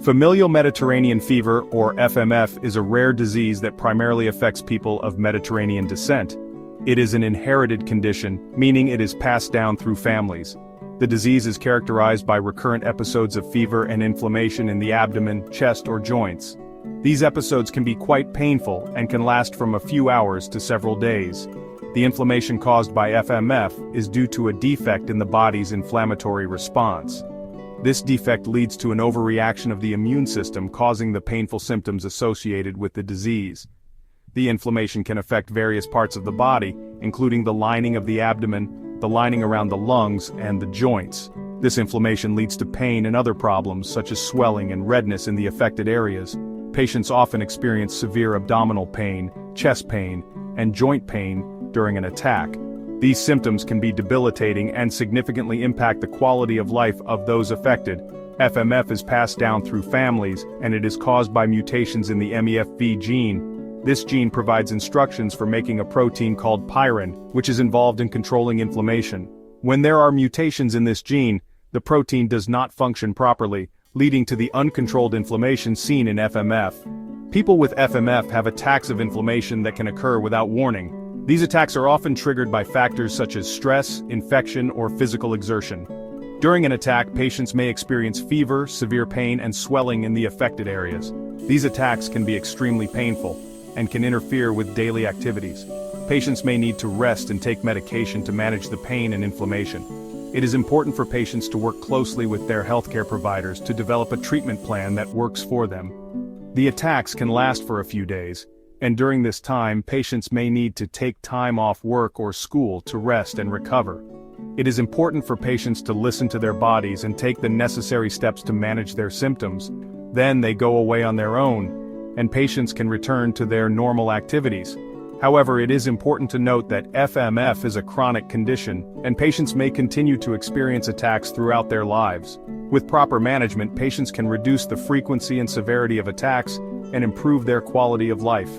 Familial Mediterranean Fever, or FMF, is a rare disease that primarily affects people of Mediterranean descent. It is an inherited condition, meaning it is passed down through families. The disease is characterized by recurrent episodes of fever and inflammation in the abdomen, chest, or joints. These episodes can be quite painful and can last from a few hours to several days. The inflammation caused by FMF is due to a defect in the body's inflammatory response. This defect leads to an overreaction of the immune system, causing the painful symptoms associated with the disease. The inflammation can affect various parts of the body, including the lining of the abdomen, the lining around the lungs, and the joints. This inflammation leads to pain and other problems such as swelling and redness in the affected areas. Patients often experience severe abdominal pain, chest pain, and joint pain during an attack. These symptoms can be debilitating and significantly impact the quality of life of those affected. FMF is passed down through families, and it is caused by mutations in the MEFV gene. This gene provides instructions for making a protein called pyrin, which is involved in controlling inflammation. When there are mutations in this gene, the protein does not function properly, leading to the uncontrolled inflammation seen in FMF. People with FMF have attacks of inflammation that can occur without warning. These attacks are often triggered by factors such as stress, infection, or physical exertion. During an attack, patients may experience fever, severe pain, and swelling in the affected areas. These attacks can be extremely painful and can interfere with daily activities. Patients may need to rest and take medication to manage the pain and inflammation. It is important for patients to work closely with their healthcare providers to develop a treatment plan that works for them. The attacks can last for a few days, and during this time, patients may need to take time off work or school to rest and recover. It is important for patients to listen to their bodies and take the necessary steps to manage their symptoms. Then they go away on their own, and patients can return to their normal activities. However, it is important to note that FMF is a chronic condition, and patients may continue to experience attacks throughout their lives. With proper management, patients can reduce the frequency and severity of attacks and improve their quality of life.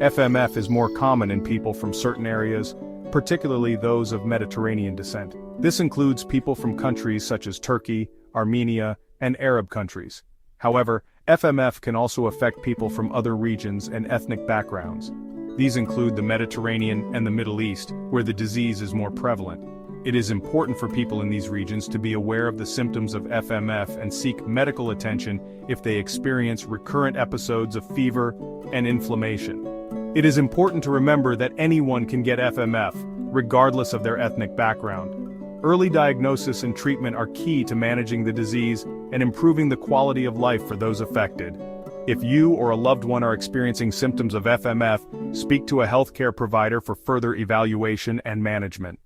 FMF is more common in people from certain areas, particularly those of Mediterranean descent. This includes people from countries such as Turkey, Armenia, and Arab countries. However, FMF can also affect people from other regions and ethnic backgrounds. These include the Mediterranean and the Middle East, where the disease is more prevalent. It is important for people in these regions to be aware of the symptoms of FMF and seek medical attention if they experience recurrent episodes of fever and inflammation. It is important to remember that anyone can get FMF, regardless of their ethnic background. Early diagnosis and treatment are key to managing the disease and improving the quality of life for those affected. If you or a loved one are experiencing symptoms of FMF, speak to a healthcare provider for further evaluation and management.